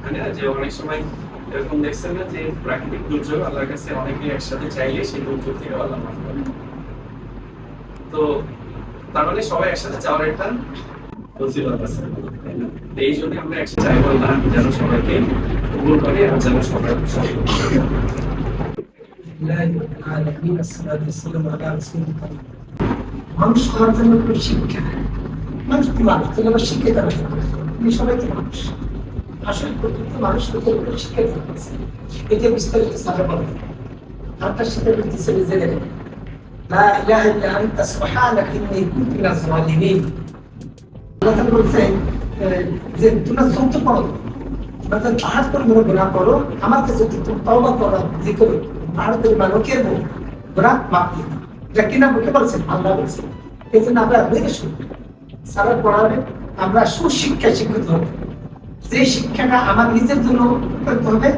হয় না যে অনেক সময় এরকম দেখছেন না যে প্রাকৃতিক দুর্যোগ আল্লাহর কাছে অনেকে একসাথে চাইলে সেই দুর্যোগ থেকে আল্লাহ মাফ করে। তো তার মানে সবাই একসাথে চাওয়ার একটা ফজিলত আছে, তাই না? তো এই জন্য আমরা একসাথে চাইবো আল্লাহ যেন সবাইকে কবুল করে আর যেন সবাই মানুষ হওয়ার জন্য কোনো শিক্ষা, মানুষ কি মানুষ তাহলে আবার শিক্ষিত তুমি সবাই তো মানুষ, আসল প্রকৃত মানুষ হতে শিক্ষিত হচ্ছে। এটা বিস্তারিত সারা বলবে আরেকটা সাথে বলতেছে যে লা ইলাহা ইল্লা আনতা সুবহানাকা ইন্নী কুনতু মিনাজ জালিমিন। আল্লাহ তাআলা বলছেন যে তোমরা যত করো, তোমরা পাহাড় পরিমাণ গুনাহ করো, আমার কাছে যদি তুমি তওবা করো, জিকির পাহাড় পরিমাণ কেন গুনাহ মাফ দিয়ে দাও। এটা কিনা মুখে বলছেন, আল্লাহ বলছেন। এই জন্য আমরা মেনে শুনবো সারা পড়াবে, আমরা সুশিক্ষা শিক্ষিত হব। যে শিক্ষাটা আমার নিজের জন্য করতে হবে,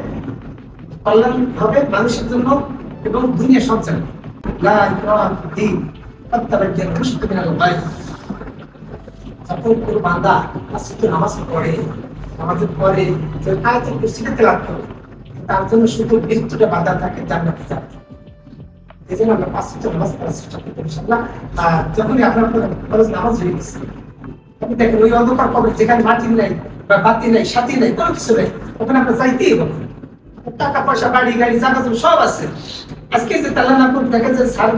কল্যাণ হবে মানুষের জন্য এবং দুনিয়া সঞ্চালন। লা ইকরাহা ফিদ-দীন, ক্বাদ তাবায়্যানা রুশদু মিনাল গায়। যখন কোনো বান্দা আসতে নামাজ পড়ে, নামাজের পরে যে আয়াতুল কুরসিটা তেলাওয়াত করে, তার জন্য শুধু মৃত্যুটা বাধা থাকে জান্নাতে যাবে। এই জন্য আমরা পাঁচ ওয়াক্ত নামাজ পড়ার চেষ্টা করি ইনশাআল্লাহ। আর যখনই আপনার ফরজ নামাজ হয়ে গেছে, আপনি দেখেন ওই অন্ধকার কবর যেখানে মাটি নাই বা বাতি নাই, সাথী নাই, কোনো কিছু নেই, ওখানে আপনার যাইতেই হবে। টাকা পয়সা, বাড়ি গাড়ি, জায়গা জমি সব আছে। আজকে যে তাল্লা না করে দেখা যায় সার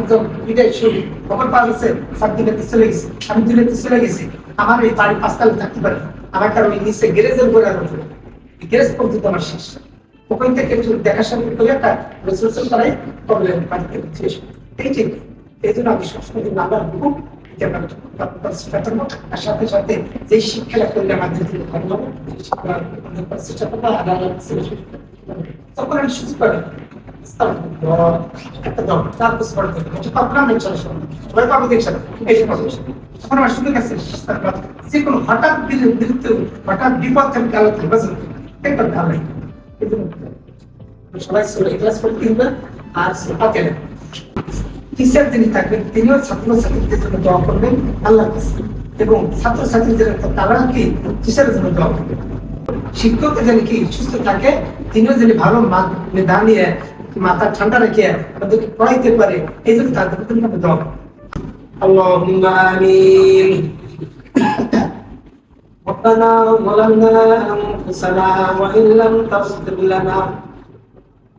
বিদায় শুরু খবর পাওয়া গেছে, সার দিলেতে চলে গেছে, আমি দিলেতে চলে গেছি, আমার এই বাড়ি পাঁচতলা থাকতে পারে, আমার কারণ ওই নিচে গ্যারেজের উপরে আর গ্যারেজ পর্যন্ত আমার শেষ। ওখান থেকে একটু দেখাশোনা করে একটা রেসোর্সেল করাই প্রবলেম বাড়িতে শেষ। এই ঠিক এই জন্য আমি সবসময় নাম্বার বুক আর সাথে সাথে যে শিক্ষাটা করলে আমাদের থেকে ভালো হবে চেষ্টা করবো। তখন আমি সুযোগ পাবো একটা দল তারপর পড়তে হবে, তখন আমি সবাই পাবো দেখছেন এই যে তখন আমার সুযোগ আছে যে কোনো হঠাৎ বিরুদ্ধে হঠাৎ বিপদ থেকে আল্লাহ নির্বাচন করি একটা ভালো লাগে। সবাই ক্লাস করতে দিবেন আর পাতে টিচার যিনি থাকবেন তিনিও ছাত্রছাত্রীদের জন্য দোয়া করবেন আল্লাহর কাছে, এবং ছাত্রছাত্রীদের তারা কি টিচারের জন্য দোয়া করবেন। শিক্ষক যেন কি সুস্থ থাকে, তিনিও যেন ভালো দাঁড়িয়ে মাথা ঠান্ডা রেখে আমাদেরকে পড়াইতে পারে, এই জন্য তাদের জন্য আমরা দোয়া করব। আল্লাহুম্মা আমিন। ربنا ظلمنا أنفسنا وإن لم تغفر لنا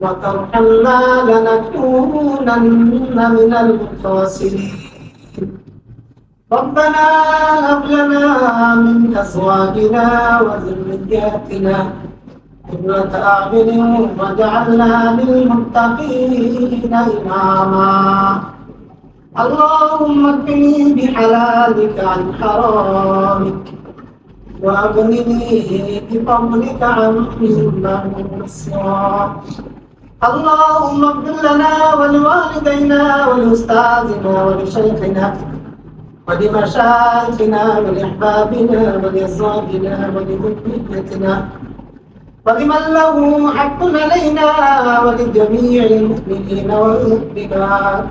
وترحمنا لنكونن من الخاسرين. ربنا هب لنا من أزواجنا وذرياتنا قرة أعين واجعلنا للمتقين إماما. اللهم اكفني بحلالك عن حرامك وأغنني بفضلك عمن سواك. اللهم اغفر لنا ولوالدينا ولأستاذنا ولشيخنا ولمشايخنا ولأحبابنا ولأزواجنا ولذريتنا ولمن له حق علينا ولجميع المؤمنين والمؤمنات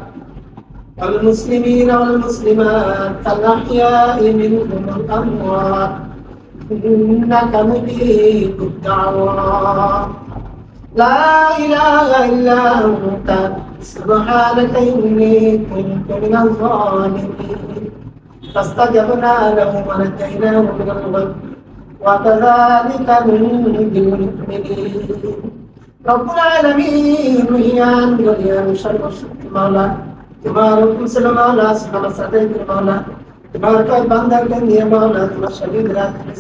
والمسلمين والمسلمات الأحياء منهم والأموات إنك مجيب الدعوات. لا إله إلا أنت سبحانك إني كنت من الظالمين. فاستجبنا له ونجيناه من الغم وكذلك ننجي المؤمنين. رب العالمين ريان وليان شر مولا تمہارا حکم سے مولا سبحانہ سادے مولا تمہارا کا بندہ کے لیے مولا تمہارا شہید رات میں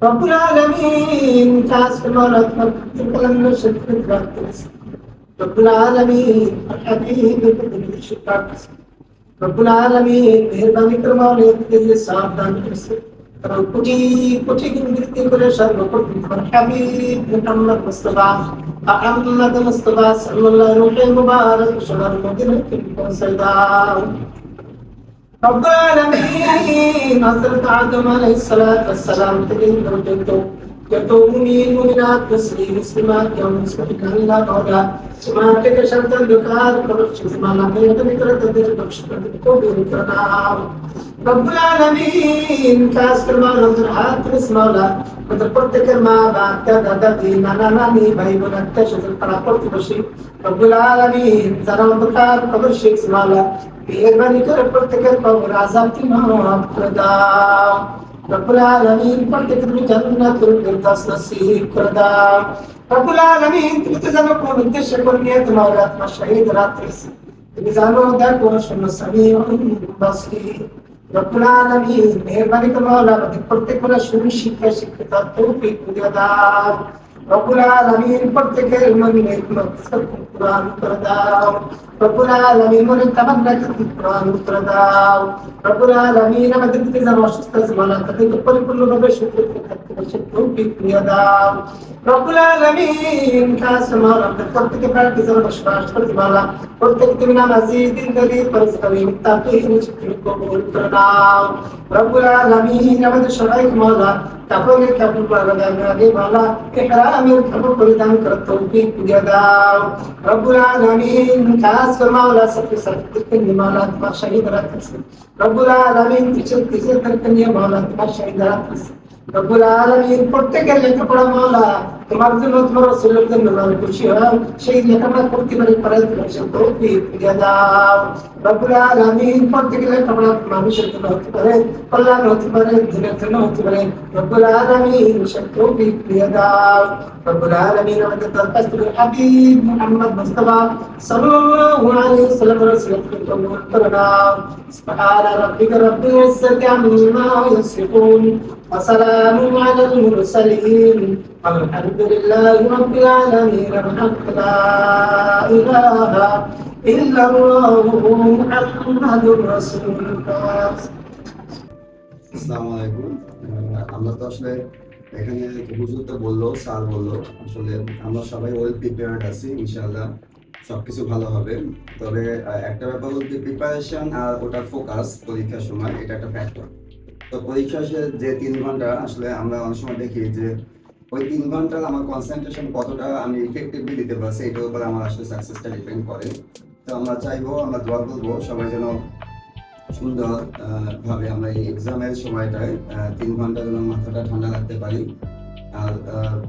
رب العالمین خاص مولا تمہارا قلم میں شکر رات میں رب العالمین الحبیب بن شکر رب العالمین مہربانی کر مولا تجھے ساودھان کر سے کوٹی کوٹی کی مغفرت کرے شر کو حبیب محمد مصطفی محمد مصطفى صلى الله عليه مبارك شهر مدينة السيداء. رب العالمين حضرت آدم عليه الصلاة والسلام থেকে পর্যন্ত যত মুমিন মুমিনাত মুসলিম মুসলিমাত মুসলিম আল্লাহ মাওলা তোমার থেকে সাবধান দোকান কবর সুমালা মেয়েদের ভিতরে তাদের বংশ কবুল করে নাও রব্বুল আলামিন কাজ করমা রব্বুল হাত মাওলা আমাদের প্রত্যেকের মা বাপ দাদা দাদি নানা নানি ভাই বোন আত্মীয় স্বজন পাড়া প্রতিবেশী রব্বুল আলামিন যারা অন্ধকার কবর শেখ মাওলা মেহেরবানি করে প্রত্যেকের কবর আযাব তুমি মাফ করে দাও রব্বুল আলামিন প্রত্যেককে তুমি জান্নাতুল ফিরদাউস নসিব করে দাও রব্বুল আলামিন তুমি তো জানো কোন উদ্দেশ্যে কোন নিয়ে তোমার আত্মা শহীদ রাত্রি তুমি জানো দেখো শোনো সামিউন বাসীর রব্বুল আলামিন মেহেরবানি করে মাওলা আমাদের প্রত্যেক বলা শুনি শিক্ষা শিক্ষিত তৌফিক দিয়ে দাও রব্বুল আলামিন প্রত্যেকের মনে মকসদ কুরআন করে দাও রব্বুল আলামিন মনে তামান্না কুরআন করে দাও রব্বুল আলামিন আমাদের দিকে যারা অসুস্থ আছে মাওলা তাদেরকে পরিপূর্ণভাবে সুস্থ থাকতে তৌফিক দিয়ে দাও রব্বুল আলামিন খাস মাওলা আমাদের প্রত্যেকে প্রার্থী যারা বসবাস করতে মাওলা প্রত্যেক তুমি নামাজি দিনদারি পরিষ্কারী মুত্তাকিন তুমি কবুল করে নাও রব্বুল আলামিন আমাদের সবাইকে মাওলা কাপড়ের কাপড় পরা আগে মাওলা ইহরামের কাপড় পরিধান করে তৌফিক দিয়ে দাও রব্বুল আলামিন খাস মাওলা সত্যি সত্যি মাওলা তোমার শহীদ রাখছে রব্বুল আলামিন তিসে তরকনিয়ে মাওলা তোমার শহীদ রাখছে রব্বুল আলামিন প্রত্যেকের লেখাপড়া মাওলা তোমার জন্য তোমার রাসূলের জন্য মাওলা খুশি হও সেই লেখাপড়া করতে পারে পড়াই তোমার সে তৌফিক দিয়ে দাও রব্বুল আলামিন প্রত্যেকের লেখাপড়া মানুষের জন্য হতে পারে কল্যাণ হতে পারে দিনের জন্য হতে পারে রব্বুল আলামিন সে তৌফিক দিয়ে দাও রব্বুল আলামিন আমাদের দরখাস্ত হাবিব মুহাম্মদ মুস্তাফা সাল্লাল্লাহু আলাইহি ওয়াসাল্লাম রাসূলকে কবুল করে নাও সুবহান রাব্বিকা রাব্বিল ইজ্জাতি আম্মা ইয়াসিফুন ওয়া সালামুন আলাল মুরসালিন আলহামদুলিল্লাহি রাব্বিল আলামিন লা ইলাহা ইল্লাল্লাহু মুহাম্মাদুর রাসূলুল্লাহ। আসসালামু আলাইকুম। আমরা তো আসলে এখানে হুজুর তো বললো, স্যার বললো, আসলে আমরা সবাই ওয়েল প্রিপেয়ার্ড আছি, ইনশাআল্লাহ সবকিছু ভালো হবে। তবে একটা ব্যাপার হচ্ছে প্রিপারেশন আর ওটার ফোকাস পরীক্ষার সময়, এটা একটা ফ্যাক্টর। তো পরীক্ষা যে 3 ঘন্টা আসলে আমরা অনেক সময় দেখি যে ওই 3 ঘন্টার আমার কনসেন্ট্রেশন কতটা আমি ইফেক্টিভলি দিতে পারছি, এটার উপর আমার আসলে সাকসেসটা ডিপেন্ড করে। তো আমরা চাইবো, আমরা দোয়া করবো সবাই যেন সুন্দর ভাবে আমরা এই এক্সামের সময়টায় 3 ঘন্টা যেন মাথাটা ঠান্ডা রাখতে পারি। আর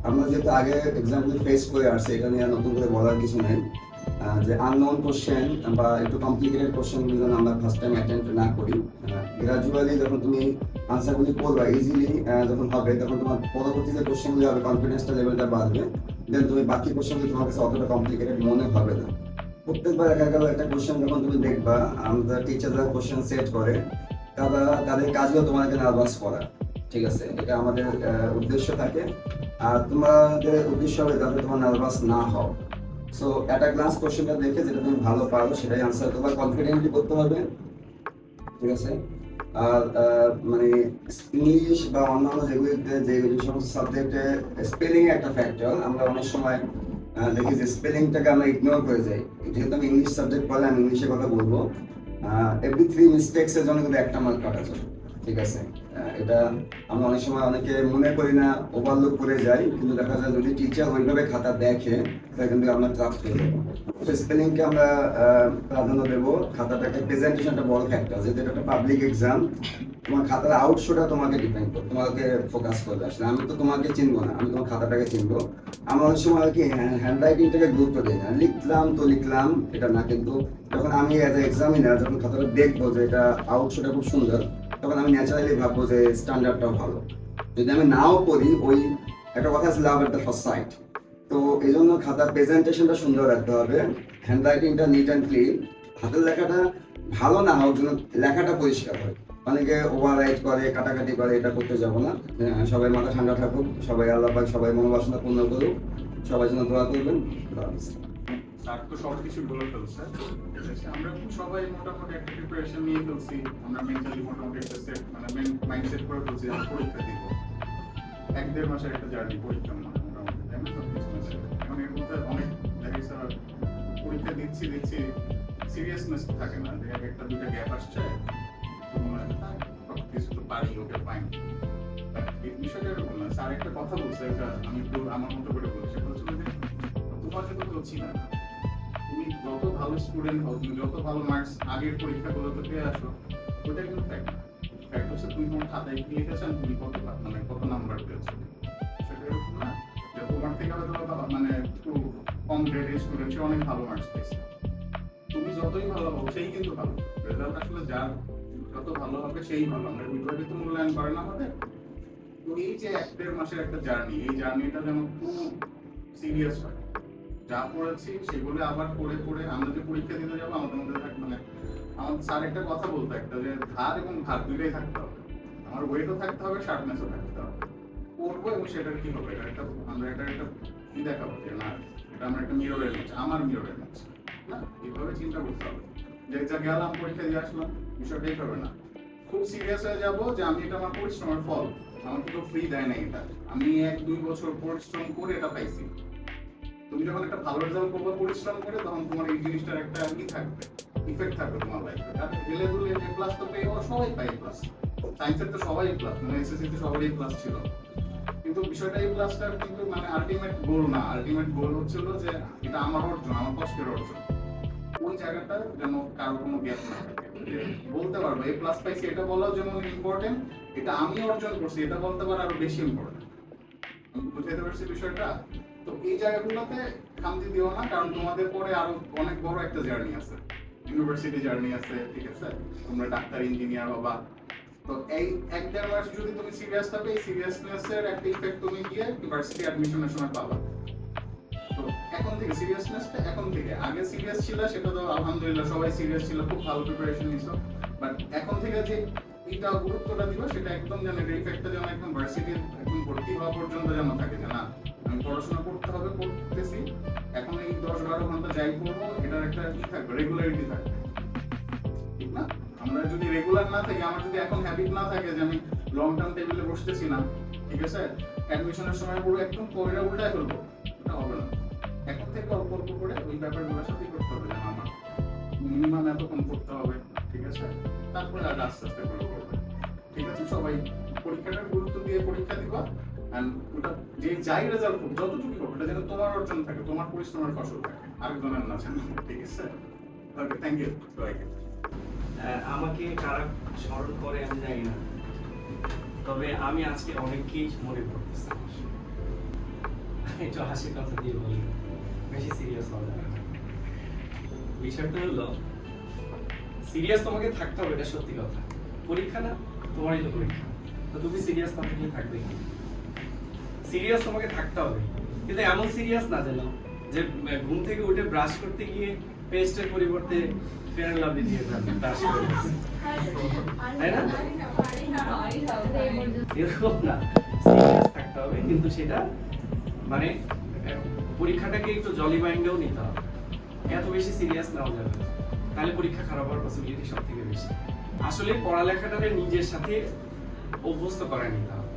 আমরা যেহেতু আগে এক্সামগুলো ফেস করে আসছি, এটা নিয়ে নতুন করে বলার কিছু নেই। যে আননোন কোশ্চেন বা একটু কমপ্লিকেটেড কোশ্চেনগুলো যেন আমরা ফার্স্ট টাইম অ্যাটেম্প্ট না করি। গ্রাজুয়ালি যখন তুমি আনসারগুলি করবা, ইজিলি যখন হবে, তখন তোমার পরবর্তী যে কোশ্চেনগুলি হবে কনফিডেন্সটা লেভেলটা বাড়বে, দেন তুমি বাকি কোশ্চেনগুলি তোমার কাছে অতটা কমপ্লিকেটেড মনে হবে না। প্রত্যেকবার একটা কোশ্চেন যখন তুমি দেখবা, আমাদের টিচাররা কোশ্চেন সেট করে, তাদের কাজও তোমাকে নার্ভাস করা, ঠিক আছে? এটা আমাদের উদ্দেশ্য থাকে। আর তোমাদের উদ্দেশ্য হবে যাতে তোমার নার্ভাস না হও। সো একটা ক্লাস কোশ্চেনটা দেখে যেটা তুমি ভালো পারো সেটাই আনসার তোমার কনফিডেন্টলি করতে হবে, ঠিক আছে? আর মানে ইংলিশ বা অন্যান্য যেগুলিতে যে সমস্ত সাবজেক্টে স্পেলিং একটা ফ্যাক্টর, আমরা অনেক সময় দেখি যে স্পেলিংটাকে আমরা ইগনোর করে যাই। যেহেতু আমি ইংলিশ সাবজেক্ট পড়লে আমি ইংলিশে কথা বলবো, এভরি 3 মিস্টেক্সের জন্য কিন্তু একটা মার্ক কাটা যায়, ঠিক আছে? এটা আমরা অনেক সময় অনেকে মনে করি না, ওভারলুক করে যাই, কিন্তু দেখা যায় যদি টিচার ওইভাবে খাতা দেখে তাহলে কিন্তু আমরা ট্রাপ পেয়ে যাবো। স্পেলিংকে আমরা প্রাধান্য দেবো, খাতাটাকে প্রেজেন্টেশনটা বড় ফ্যাক্টর, যেহেতু এটা একটা পাবলিক এক্সাম, তোমার খাতার আউটশোটা তোমাকে ডিপেন্ড করবে, তোমাকে ফোকাস করবে। আসলে আমি তো তোমাকে চিনবো না, আমি তোমার খাতাটাকে চিনবো। আমরা অনেক সময় আর কি হ্যান্ড রাইটিংটাকে গুরুত্ব দিই না, লিখলাম তো লিখলাম, এটা না। কিন্তু যখন আমি অ্যাজ এ এক্সামিনার যখন খাতাটা দেখবো যে এটা আউটশোটা খুব সুন্দর, তখন আমি ন্যাচারালি ভাববো যে স্ট্যান্ডার্ডটাও ভালো। যদি আমি নাও পড়ি, ওই একটা কথা আছে লাভ এট দ্য ফার্স্ট সাইট। তো এই জন্য খাতার প্রেজেন্টেশনটা সুন্দর রাখতে হবে, হ্যান্ড রাইটিংটা নিট অ্যান্ড ক্লিন, হাতের লেখাটা ভালো না হোক যেন লেখাটা পরিষ্কার হয়। অনেকে ওভার রাইট করে, কাটাকাটি করে, এটা করতে যাবো না। সবাই মাথা ঠান্ডা থাকুক, সবাই আল্লাহ পাক সবাই মনোবাসনা পূর্ণ করুক, সবাই যেন দোয়া করবেন। স্যার তো সব কিছু বলে ফেলছে, আমরা সবাই মোটামুটি একটা প্রিপারেশন নিয়ে ফেলছি, আমরা মেন্টালি মোটামুটি একটা সেট মানে মাইন্ডসেট করে ফেলছি আমরা পরীক্ষা দিব। 1-1.5 মাসের একটা জার্নি পরীক্ষা মোটামুটি, তাই না? সব কিছু আছে এখন এর মধ্যে অনেক দেখা স্যার পরীক্ষা দিচ্ছি সিরিয়াসনেস থাকে না, দেখা একটা দুটো গ্যাপ আসছে, তো কিছু তো পারি, ওকে ফাইন। এই বিষয়টা এরকম না, স্যার একটা কথা বলছে, এটা আমি একটু আমার মতো করে বলছি, সেটা হচ্ছে যে তোমাকে তো কেউ চিনে না। তুমি যত ভালো স্টুডেন্ট হও, তুমি যত ভালো মার্কস আগের পরীক্ষাগুলোতে পেয়ে আসো, ওটা কিন্তু ফ্যাক্ট না। ফ্যাক্ট হচ্ছে তুমি তোমার খাতায় কি লিখেছেন, তুমি কত নাম্বার পেয়েছো, সেটা এরকম না যে তোমার থেকে হয়তো মানে একটু কম গ্রেডের স্টুডেন্ট সে অনেক ভালো মার্কস পেয়েছে। তুমি যতই ভালো হও সেই কিন্তু ভালো, রেজাল্ট আসলে যার যত ভালো হবে সেই ভালো। আমরা ওইভাবে তো মূল্যায়ন করে না আমাদের। তো এই যে 1-1.5 মাসের একটা জার্নি, এই জার্নিটা যেন খুব সিরিয়াস হয়। যা পড়েছি সেগুলো আবার পড়ে পড়ে আমরা যে পরীক্ষা দিতে যাবো আমাদের মধ্যে মানে আমার স্যার একটা কথা বলতো, একটা যে ধার এবং ধার দুটোই থাকতে হবে। আমার ওয়েটও থাকতে হবে, শার্পনেসও থাকতে হবে। পড়বো এবং সেটার কি হবে, আমরা একটা কি দেখাবো যে না এটা আমার একটা মিররের ম্যাচ, আমার মিররের ম্যাচ না, এইভাবে চিন্তা করতে হবে। যে যা গেলাম পরীক্ষা দিয়ে আসলাম, বিষয়টা এইভাবে না। খুব সিরিয়াস হয়ে যাবো যে আমি এটা আমার পরিশ্রমের ফল, আমাকে তো ফ্রি দেয় না এটা, আমি 1-2 বছর পরিশ্রম করে এটা পাইছি। তুমি যখন একটা ভালো রেজাল্ট করবে পরিশ্রম করে, তখন তোমার এই জিনিসটার একটা কি থাকবে, ইফেক্ট থাকবে তোমার লাইফে। আর গেলে দুলে এ প্লাস তো পেয়ে সবাই পাই প্লাস, সায়েন্সের তো সবাই প্লাস, মানে এসএসসি তে সবারই প্লাস ছিল। কিন্তু বিষয়টা এই প্লাসটার কিন্তু মানে আলটিমেট গোল না, আলটিমেট গোল হচ্ছিল যে এটা আমার অর্জন, আমার কষ্টের অর্জন। ওই জায়গাটা যেন কারো কোনো গ্যাপ না থাকে, বলতে পারবো এই প্লাস পাইছি এটা বলাও যেমন ইম্পর্টেন্ট, এটা আমি অর্জন করছি এটা বলতে পারা আরো বেশি ইম্পর্টেন্ট। বুঝাইতে পারছি বিষয়টা? তো এই জায়গাগুলোতে খামতি দিও না, কারণ তোমাদের পরে আরো অনেক বড় একটা জার্নি আছে, ইউনিভার্সিটি জার্নি আছে, ঠিক আছে? তোমরা ডাক্তার, ইঞ্জিনিয়ার হবা। তো এই 1-1.5 মাস যদি তুমি সিরিয়াস থাকো, এই সিরিয়াসনেসের একটা ইফেক্ট তুমি গিয়ে ইউনিভার্সিটি অ্যাডমিশনের সময় পাবা। তো এখন থেকে সিরিয়াসনেসটা এখন থেকে, আগে সিরিয়াস ছিল সেটা তো আলহামদুলিল্লাহ সবাই সিরিয়াস ছিল, খুব ভালো প্রিপারেশন নিছো, বাট এখন থেকে যে এটা গুরুত্বটা দিবা সেটা একদম যেন এই ইফেক্টটা যেন একদম ভার্সিটির একদম ভর্তি হওয়া পর্যন্ত যেন থাকে, যে না আমি পড়াশোনা করতে হবে, করতেছি, এখন এই 10-12 ঘন্টা যাই করবো, এটার একটা কি থাকবে, রেগুলারিটি থাকবে, ঠিক না? আমরা যদি রেগুলার না থাকি, আমার যদি এখন হ্যাবিট না থাকে যে আমি লং টার্ম টেবিলে বসতেছি না, ঠিক আছে, অ্যাডমিশনের সময় পুরো একদম পড়া উল্টায় ফেলবো, এটা হবে না। এখন থেকে অল্প অল্প করে ওই ব্যাপারগুলোর সাথে করতে হবে, যেন আমার মিনিমাম এতক্ষণ করতে হবে, ঠিক আছে, তারপরে আর আস্তে আস্তে করে করবে, ঠিক আছে? সবাই পরীক্ষাটার গুরুত্ব দিয়ে পরীক্ষা দিবা, এন্ড ওটা যে যাই রেজাল্ট করবে যতটুকু করবে এটা যেন তোমার অর্জন থাকে, তোমার পরিশ্রমের ফসল থাকে, আরেকজনের না যেন, ঠিক আছে? ওকে, থ্যাংক ইউ সবাইকে। আমাকে কারা স্মরণ করে আমি জানি না, তবে আমি আজকে অনেককেই মনে করতেছি। একটু হাসির কথা দিয়ে বলি, বেশি সিরিয়াস হবে না। বিষয়টা হলো সিরিয়াস তোমাকে থাকতে হবে, এটা সত্যি কথা। পরীক্ষা না, তোমারই তো পরীক্ষা, তো তুমি সিরিয়াস না থাকলে থাকবে কি? সিরিয়াস তোমাকে থাকতে হবে, কিন্তু এমন সিরিয়াস না যেন যে ঘুম থেকে উঠে ব্রাশ করতে গিয়ে পেস্টের পরিবর্তে ফেয়ার এন্ড লাভলি দিয়ে ব্রাশ করে, তাই না? এরকম না, সিরিয়াস থাকতে হবে, কিন্তু সেটা মানে পরীক্ষাটাকে একটু জলি মাইন্ডেও নিতে হবে, এত বেশি সিরিয়াস নেওয়া যাবে না, তাহলে পরীক্ষা খারাপ হওয়ার পসিবিলিটি সব থেকে বেশি। আসলে পড়ালেখাটাকে নিজের সাথে অভ্যস্ত করে নিতে হবে।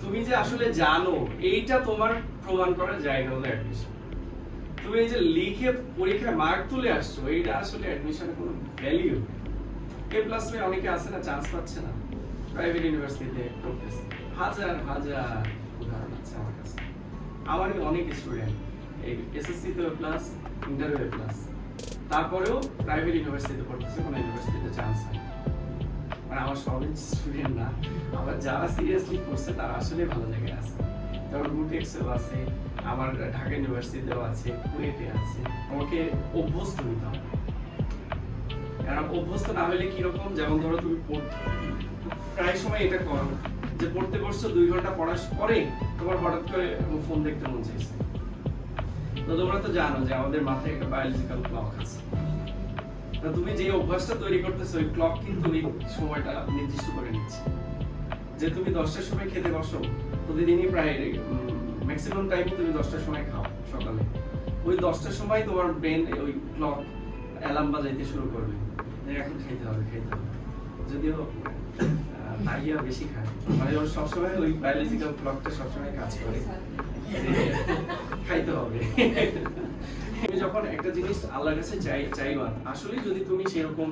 তুমি যে আসলে জানো এইটা তোমার প্রমাণ করার জায়গা হলো অ্যাডমিশন। তুমি এই যে লিখে পরীক্ষায় মার্ক তুলে আসছো, এইটা আসলে অ্যাডমিশনের কোনো ভ্যালিউ। এ প্লাস এ অনেকে আছে না, চান্স পাচ্ছে না, প্রাইভেট ইউনিভার্সিটিতে পড়তেছে, হাজার হাজার উদাহরণ আছে আমার কাছে। আমারই অনেক স্টুডেন্ট এই এসএসসি তে প্লাস, ইন্টারভিউ প্লাস, তারপরেও প্রাইভেট ইউনিভার্সিটিতে পড়তেছে, কোনো ইউনিভার্সিটিতে চান্স হয়। মানে আমার সব স্টুডেন্ট না, আবার যারা সিরিয়াসলি পড়ছে তারা আসলে ভালো জায়গায় আছে। যেমন বুটেক্সেও আছে, আমার ঢাকা ইউনিভার্সিটিতেও আছে, কুয়েটে আছে। আমাকে অভ্যস্ত হতে হবে। কারণ অভ্যস্ত না হলে কিরকম, যেমন ধরো তুমি প্রায় সময় এটা করো যে পড়তে বসছো, 2 ঘন্টা পড়ার পরে তোমার হঠাৎ করে ফোন দেখতে মন চাইছে। তো তোমরা তো জানো যে আমাদের মাথায় একটা বায়োলজিক্যাল ক্লক আছে। তুমি যে অভ্যাসটা তৈরি করতেছো, ওই ক্লক কিন্তু ওই সময়টা নির্দিষ্ট করে নিচ্ছে। যে তুমি 10টার সময় খেতে বসো, প্রতিদিনই প্রায় ম্যাক্সিমাম টাইমে তুমি 10টার সময় খাও সকালে, ওই 10টার সময় তোমার ব্রেন ওই ক্লক অ্যালার্ম বাজাইতে শুরু করবে যে এখন খাইতে হবে খাইতে হবে। যদিও ভাইয়া বেশি খায়, মানে ওর সবসময় ওই বায়োলজিক্যাল ক্লকটা সবসময় কাজ করে, খাইতে হবে। তুমি যখন একটা জিনিস আল্লাহর কাছে চাইবা, আসলে যদি তুমি সেরকম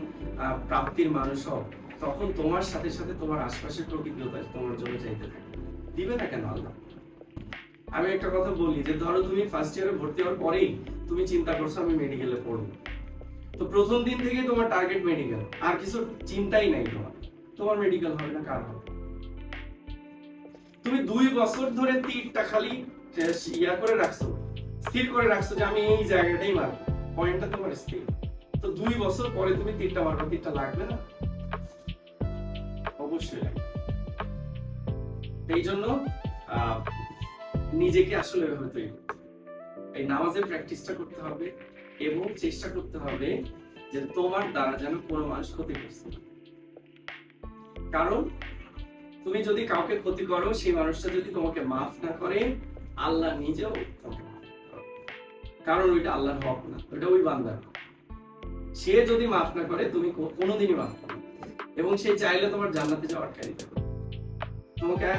প্রাপ্তির মানুষ হও, তখন তোমার সাথে সাথে তোমার আশপাশের প্রকৃতিও তোমার জন্য চাইতে থাকে। দিবে না কেন আল্লাহ? আমি একটা কথা বলি যে ধরো তুমি ফার্স্ট ইয়ারে ভর্তি হওয়ার পরেই তুমি চিন্তা করছো আমি মেডিকেলে পড়বো, তো প্রথম দিন থেকে তোমার টার্গেট মেডিকেল, আর কিছু চিন্তাই নাই তোমার মেডিকেল হবে না কার হবে? তুমি 2 বছর ধরে তীরটা খালি ইয়া করে রাখছো, স্থির করে রাখছো যে আমি এই জায়গাটাই মারবো, পয়েন্টটা তোমার স্থির। তো 2 বছর পরে তুমি তীরটা মারবে, তীরটা লাগবে না? অবশ্যই লাগবে। এই জন্য নিজেকে আসলে এভাবে তৈরি করতে হবে। এই নামাজের প্র্যাকটিসটা করতে হবে এবং চেষ্টা করতে হবে যে তোমার দ্বারা যেন কোনো মানুষ ক্ষতি করছে না। কারণ তুমি যদি কাউকে ক্ষতি করো, সেই মানুষটা যদি তোমাকে মাফ না করে, আল্লাহ নিজেও তোমাকে মাফ করবে। কারণ ওইটা আল্লাহর হক না, ওইটা ওই বান্দার হক। সে যদি মাফ না করে তুমি কোনোদিনই মাফ করবে, এবং সে চাইলে তোমার জান্নাতে যাওয়া আটকে দিতে পারে। তোমাকে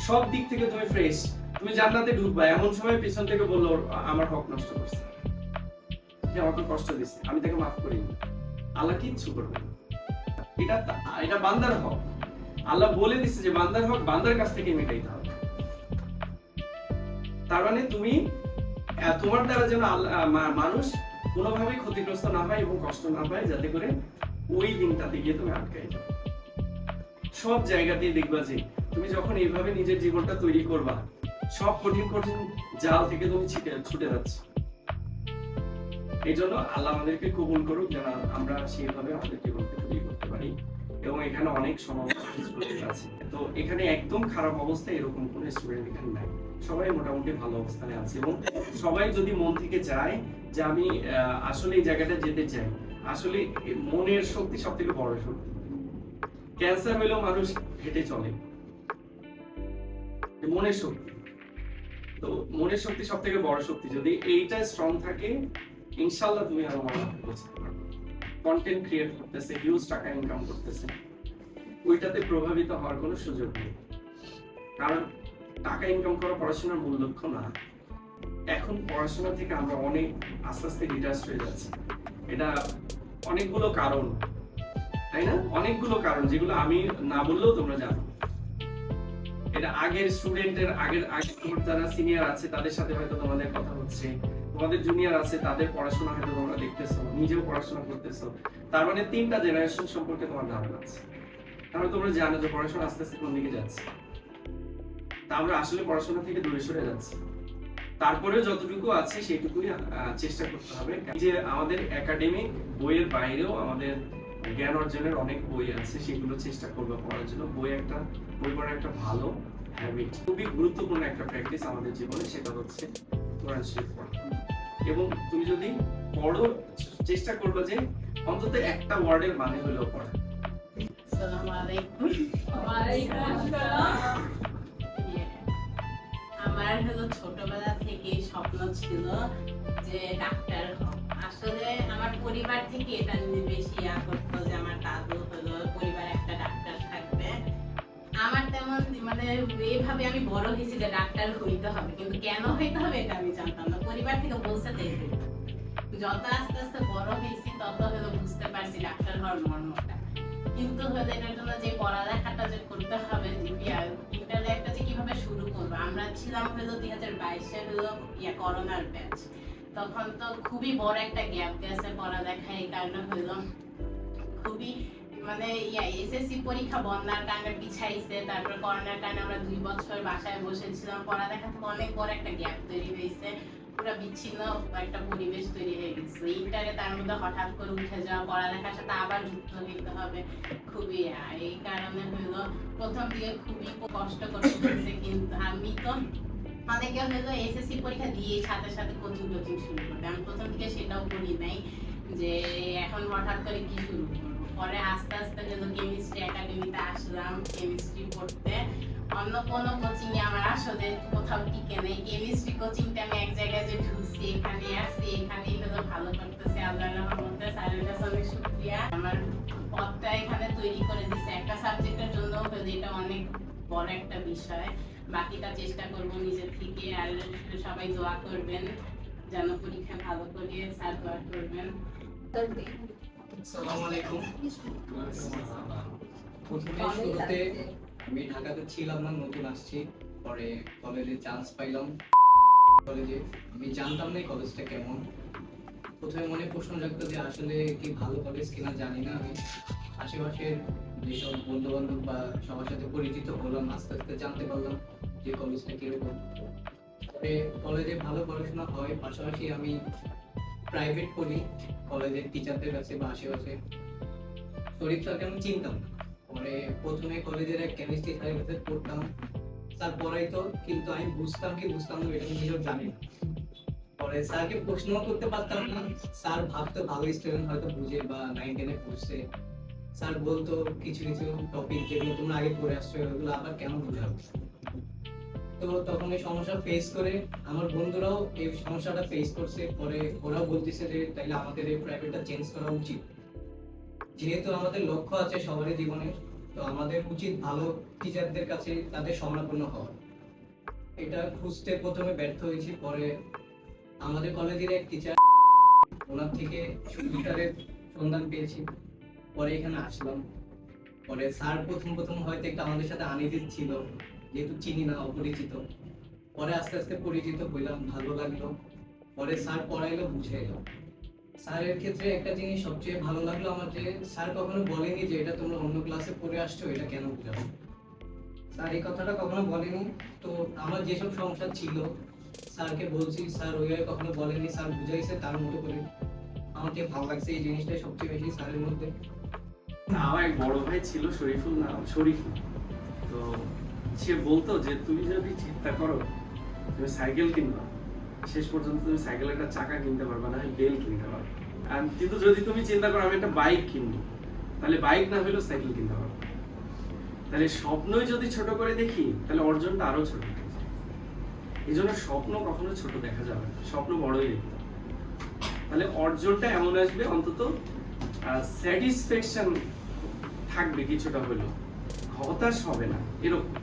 সব দিক থেকে তুমি ফ্রেশ, তুমি জান্নাতে ঢুকবা, এমন সময় পিছন থেকে বললো আমার হক নষ্ট করছে, সে আমাকে কষ্ট দিচ্ছে, আমি তাকে মাফ করিনি, আল্লাহ কিচ্ছু করবে না। এটা বান্দার হক। আল্লাহ বলে দিচ্ছে যে বান্দার হক বান্দার কাছ থেকে মেটাইতে হবে। তার মানে তুমি তোমার দ্বারা যেন মানুষ কোনোভাবেই ক্ষতিগ্রস্ত না হয় এবং কষ্ট না পায়, যাতে করে ওই দিনটাতে গিয়ে তুমি আটকাই যাও। সব জায়গাতেই দেখবা যে তুমি যখন এইভাবে নিজের জীবনটা তৈরি করবা, সব কঠিন কঠিন জাল থেকে তুমি ছুটে যাচ্ছ। এই জন্য আল্লাহ আমাদেরকে কবুল করুক যেন আমরা সেইভাবে আমাদের জীবনকে তৈরি করতে পারি। এবং এখানে অনেক সম্ভাবনা আছে, তো এখানে একদম খারাপ অবস্থা এরকম কোনো স্টুডেন্ট এখানে নাই, সবাই মোটামুটি ভালো অবস্থানে আছে। এবং সবাই যদি মন থেকে চায় যে আমি আসলে এই জায়গাটা যেতে চাই, আসলে মনের শক্তি সব থেকে বড় শক্তি। ক্যান্সার হলেও মানুষ হেঁটে চলে, মনের শক্তি। তো মনের শক্তি সব থেকে বড় শক্তি, যদি এইটা স্ট্রং থাকে ইনশাআল্লাহ তুমি আরো ভালো করতে পারবে। কন্টেন্ট ক্রিয়েট করতেছে, হিউজ টাকা ইনকাম করতেছে, ওইটাতে প্রভাবিত হওয়ার কোনো সুযোগ নেই। কারণ টাকা ইনকাম করা পড়াশোনার মূল লক্ষ্য না। এখন পড়াশোনা থেকে আমরা অনেক আস্তে আস্তে ডিটাচ হয়ে যাচ্ছি। এটা অনেকগুলো কারণ, তাই না? অনেকগুলো কারণ যেগুলো আমি না বললেও তোমরা জানো। এটা আগের স্টুডেন্টের আগের যারা সিনিয়র আছে তাদের সাথে হয়তো তোমাদের কথা হচ্ছে, তোমাদের জুনিয়র আছে তাদের পড়াশোনা হয়তো তোমরা দেখতেছো, নিজেও পড়াশোনা করতেছো। তার মানে 3টা জেনারেশন সম্পর্কে তোমার ধারণা আছে। তাহলে তোমরা জানো যে পড়াশোনা আস্তে আস্তে কোন দিকে যাচ্ছে। তা আমরা আসলে পড়াশোনা থেকে দূরে সরে যাচ্ছি। তারপরে যতটুকু আছে সেইটুকুই চেষ্টা করতে হবে। যে আমাদের একাডেমিক বইয়ের বাইরেও আমাদের জ্ঞান অর্জনের অনেক বই আছে, সেগুলো চেষ্টা করবো পড়ার জন্য। বই পড়ার একটা ভালো হ্যাবিট, খুবই গুরুত্বপূর্ণ একটা প্র্যাকটিস আমাদের জীবনে, সেটা হচ্ছে কোরআন শরীফ পড়া। এবং তুমি যদি পড়ো, চেষ্টা করবে যে অন্তত একটা ওয়ার্ডের মানে হলেও পড়া। আসসালামু আলাইকুম। ওয়ালাইকুম আসসালাম। আমার হলো ছোটবেলা থেকে স্বপ্ন ছিল যে ডাক্তার হব। আসলে আমার পরিবার থেকে এটা নিয়ে বেশি করতো যে আমার দাদু হলো পরিবারে একটা ডাক্তার থাকবে। আমার তেমন মানে এইভাবে আমি বড় হয়েছি যে ডাক্তার হইতে হবে, কিন্তু কেন হইতে হবে এটা আমি জানতাম না, পরিবার থেকে বলছে তাই হইতো। যত আস্তে আস্তে বড় হয়েছি তত হলো বুঝতে পারছি ডাক্তার হওয়ার মর্মটা। কিন্তু হলো এটার জন্য যে পড়ালেখাটা যে করতে হবে, ইন্টারনেটটা যে কিভাবে শুরু করবো। আমরা ছিলাম হলো 2022-এ হলো করোনার ব্যাচ, তখন তো খুবই বড় একটা গ্যাপ গেছে পড়ালেখা। এই কারণে হলো খুবই মানে এসএসসি পরীক্ষা বন্যার কারণে পিছাইছে, তারপরে করোনার কারণে আমরা 2 বছর বাসায় বসেছিলাম। পড়ালেখা থেকে অনেক বড় একটা গ্যাপ তৈরি হয়েছে, পুরো বিচ্ছিন্ন একটা পরিবেশ তৈরি হয়ে গেছে। ইন্টারে তার মধ্যে হঠাৎ করে উঠে যাওয়া, পড়ালেখার সাথে আবার যুক্ত হইতে হবে, খুবই এই কারণে হইলো প্রথম দিকে খুবই কষ্ট করতে হয়েছে। কিন্তু আমি তো অনেকে হইলো এসএসসি পরীক্ষা দিয়ে সাথে সাথে কোচিং শুরু করবে, আমি প্রথম দিকে সেটাও করি নাই যে এখন হঠাৎ করে কি শুরু করবো। পরে আস্তে আস্তে হলো কেমিস্ট্রি একাডেমিতে আসলাম কেমিস্ট্রি পড়তে। অন্য কোনো কোচিং এ আমার আসলে কোথাও টিকে নেই, কেমিস্ট্রি কোচিংটা আমি এক জায়গায় যে ঢুকছি এখানে আসছি, এখানেই হলো ভালো করতেছি। আল্লাহর রহমতে স্যারের কাছে অনেক শুকরিয়া, আমার পথটা এখানে তৈরি করে দিচ্ছে। একটা সাবজেক্টের জন্য হলো এটা অনেক বড় একটা বিষয়। বাকিটা চেষ্টা করব নিজে থেকে, আর সবাই দোয়া করবেন যেন পরীক্ষা ভালো করে, স্যার দোয়া করবেন। আসসালামু আলাইকুম। প্রথমে শুরুতে আমি ঢাকাতে ছিলাম না, নতুন আসছি। পরে কলেজে চান্স পাইলাম। কলেজে আমি জানতাম না এই কলেজটা কেমন। প্রথমে মনে প্রশ্ন জাগতো যে আসলে কি ভালো কলেজ কিনা জানি না। আমি আশেপাশের যেসব বন্ধু বান্ধব বা সবার সাথে পরিচিত হলাম, আস্তে আস্তে জানতে পারলাম যে কলেজটা কিরকম। তবে কলেজে ভালো পড়াশোনা হয়, পাশাপাশি আমি প্রাইভেট পড়ি কলেজের টিচারদের কাছে বা আশেপাশে। শরীফ স্যারকে আমি চিনতাম না। পরে প্রথমে কলেজের এক কেমিস্ট্রি স্যারের কাছে পড়তাম, স্যার পড়াইতো, কিন্তু আমি বুঝতাম কি বুঝতাম না এটা আমি নিজেও জানি না। পরে স্যারকে প্রশ্ন করতে পারতাম না। স্যার ভাবতো ভালো স্টুডেন্ট হয়তো বুঝে বা 9-10-এ পড়ছে। স্যার বলতো কিছু কিছু টপিক যেগুলো তোমরা আগে পড়ে আসছো ওগুলো আবার কেন বুঝাবো। তো তখন এই সমস্যা ফেস করে আমার বন্ধুরাও এই সমস্যাটা ফেস করছে। পরে ওরাও বলতেছে যে তাইলে আমাদের এই প্রাইভেটটা চেঞ্জ করা উচিত। যেহেতু আমাদের লক্ষ্য আছে সবারই জীবনে, তো আমাদের উচিত ভালো টিচারদের কাছে তাদের শরণাপন্ন হওয়া। এটা খুঁজতে প্রথমে ব্যর্থ হয়েছি। পরে আমাদের কলেজের এক টিচার, ওনার থেকে সুবিচারের সন্ধান পেয়েছি। পরে এখানে আসলাম। পরে স্যার প্রথম হয়তো একটা আমাদের সাথে আনইজি ছিল, যেহেতু চিনি না, অপরিচিত। পরে আস্তে আস্তে পরিচিত হইলাম, ভালো লাগলো। পরে স্যার পড়াইলো, বুঝাইলো। স্যারের ক্ষেত্রে একটা জিনিস সবচেয়ে ভালো লাগলো আমার, যে স্যার কখনো বলেনি যে এটা তোমরা অন্য ক্লাসে পড়ে আসছো, এটা কেন বুঝাবো। স্যার এই কথাটা কখনো বলেনি। তো আমার যেসব সমস্যা ছিল স্যারকে বলছি, স্যার ওইভাবে কখনো বলেনি, স্যার বুঝাইছে তার মতো করে। আমাকে ভালো লাগছে এই জিনিসটাই সবচেয়ে বেশি স্যারের মধ্যে। আমার এক বড় ভাই ছিল, শরীফুল নাম, শরীফুল। তো সে বলতো যে তুমি যদি চিন্তা করো তুমি সাইকেল কিনবা, শেষ পর্যন্ত তুমি সাইকেলের একটা চাকা কিনতে পারবা না, বেল কিনতে পারবে। আর কিন্তু যদি তুমি চিন্তা করো আমি একটা বাইক কিনবো, তাহলে বাইক না হলেও সাইকেল কিনতে পারবো। তাহলে স্বপ্নই যদি ছোট করে দেখি তাহলে অর্জনটা আরো ছোট হয়ে যায়। এই জন্য স্বপ্ন কখনো ছোট দেখা যাবে না, স্বপ্ন বড়ই দেখতে হবে। তাহলে অর্জনটা এমন আসবে, অন্তত স্যাটিসফ্যাকশন থাকবে কিছুটা হলেও, হতাশ হবে না এরকম।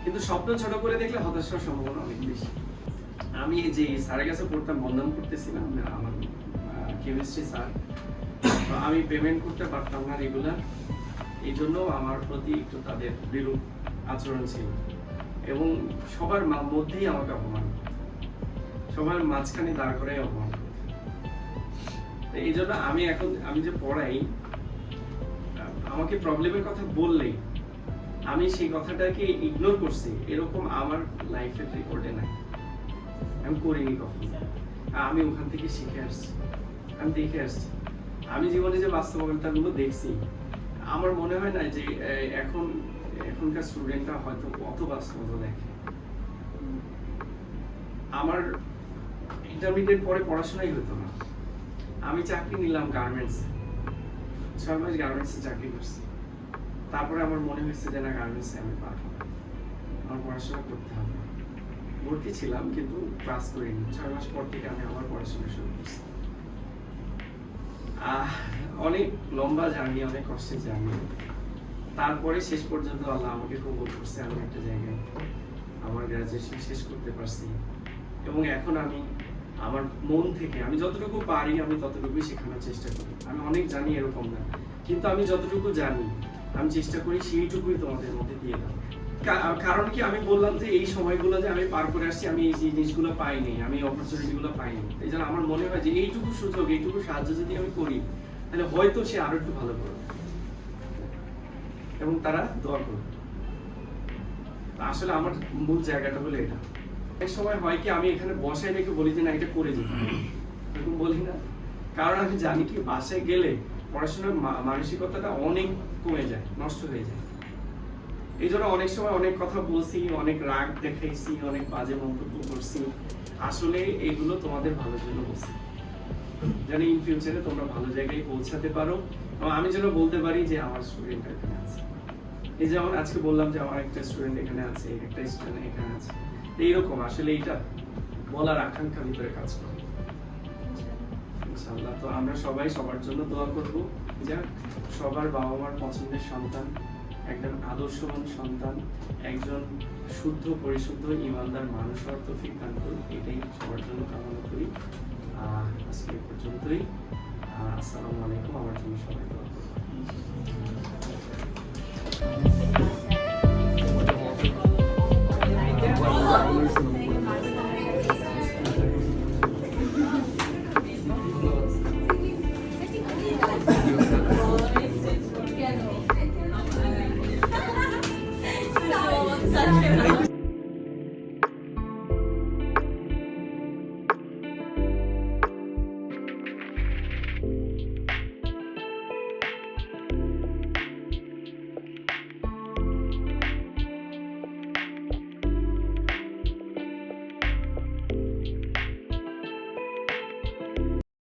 কিন্তু স্বপ্ন ছোট করে দেখলে হতাশ হওয়ার সম্ভাবনা অনেক বেশি। আমি যে স্যারের কাছে পড়তাম, বন্ধন করতেছিলাম আমার কেমিস্ট্রি স্যার, আমি পেমেন্ট করতে পারতাম না রেগুলার। এই জন্য আমার প্রতি একটু তাদের বিরূপ আচরণ ছিল এবং সবার মধ্যেই আমাকে অপমান করত, সবার মাঝখানে দাঁড় করে অপমান করত। এই জন্য আমি যে পড়াই, আমাকে প্রবলেমের কথা বললেই আমি সেই কথাটাকে ইগনোর করছি, এরকম আমার লাইফের রেকর্ডে নাই, আমি করিনি কখনো। আমি ওখান থেকে শিখে আসছি, আমি দেখে আসছি। আমি জীবনে যে বাস্তবতাগুলো দেখছি, আমার মনে হয় না যে এখনকার স্টুডেন্টরা হয়তো অত বাস্তবতা দেখে। আমার ইন্টারমিডিয়েট পরে পড়াশোনাই হতো না, আমি চাকরি নিলাম গার্মেন্টসে, 6 মাস গার্মেন্টসে চাকরি করছি। তারপরে আমার মনে হয়েছে যে না, গার্মেন্টসে আমি পারবো না, আমার পড়াশোনা করতে হবে। ভর্তি ছিলাম কিন্তু ক্লাস করিনি। 6 মাস পর থেকে আমি আমার পড়াশোনা শুরু করছি। অনেক লম্বা জার্নি, অনেক কষ্টের জার্নি। তারপরে শেষ পর্যন্ত আল্লাহ আমাকে কবুল করছে, আমি একটা জায়গায় আমার গ্রাজুয়েশন শেষ করতে পারছি। এবং এখন আমি আমার মন থেকে আমি যতটুকু পারি আমি ততটুকুই শেখানোর চেষ্টা করি। আমি অনেক জানি এরকম না, কিন্তু আমি যতটুকু জানি আমি চেষ্টা করি সেইটুকুই তোমাদের মধ্যে দিয়ে দেবো। কারণ কি, আমি বললাম যে এই সময়গুলো যে আমি পার করে আসছি, আমি এই জিনিসগুলো পাইনি, আমি অপরচুনিটিগুলো পাইনি। এই জন্য আমার মনে হয় যে এইটুকু সুযোগ, এইটুকু সাহায্য যদি আমি করি তাহলে হয়তো সে আরো একটু ভালো করবে এবং তারা দোয়া করবে। আসলে আমার মূল জায়গাটা হলো এটা। এক সময় হয় কি, আমি এখানে বসায় রেখে বলি যে না এটা করে যেতে হবে, এরকম বলি না। কারণ আমি জানি কি, বাসায় গেলে পড়াশোনার মানসিকতাটা অনেক কমে যায়, নষ্ট হয়ে যায়। এই জন্য অনেক সময় অনেক কথা বলছি, অনেক রাগ দেখাইছি, অনেক বাজে মন্তব্য করছি। আসলে এগুলো তোমাদের ভালোর জন্য বলছি, যেন ইন ফিউচারে তোমরা ভালো জায়গায় পৌঁছাতে পারো এবং আমি যেন বলতে পারি যে আমার স্টুডেন্ট এখানে আছে। এই যেমন আজকে বললাম যে আমার একটা স্টুডেন্ট এখানে আছে, একটা স্টুডেন্ট এখানে আছে। এইরকম আসলে এইটা বলার আকাঙ্ক্ষা ভিতরে কাজ করে ইনশাআল্লাহ। তো আমরা সবাই সবার জন্য দোয়া করব, যে সবার বাবা মার পছন্দের সন্তান, একজন আদর্শবান সন্তান, একজন শুদ্ধ পরিশুদ্ধ ইমানদার মানুষ হওয়ার তৌফিক দান করুন, এটাই সবার জন্য কামনা করি। আজকে এই পর্যন্তই। আসসালামু আলাইকুম। আমার জন্য সবাই দোয়া করুন।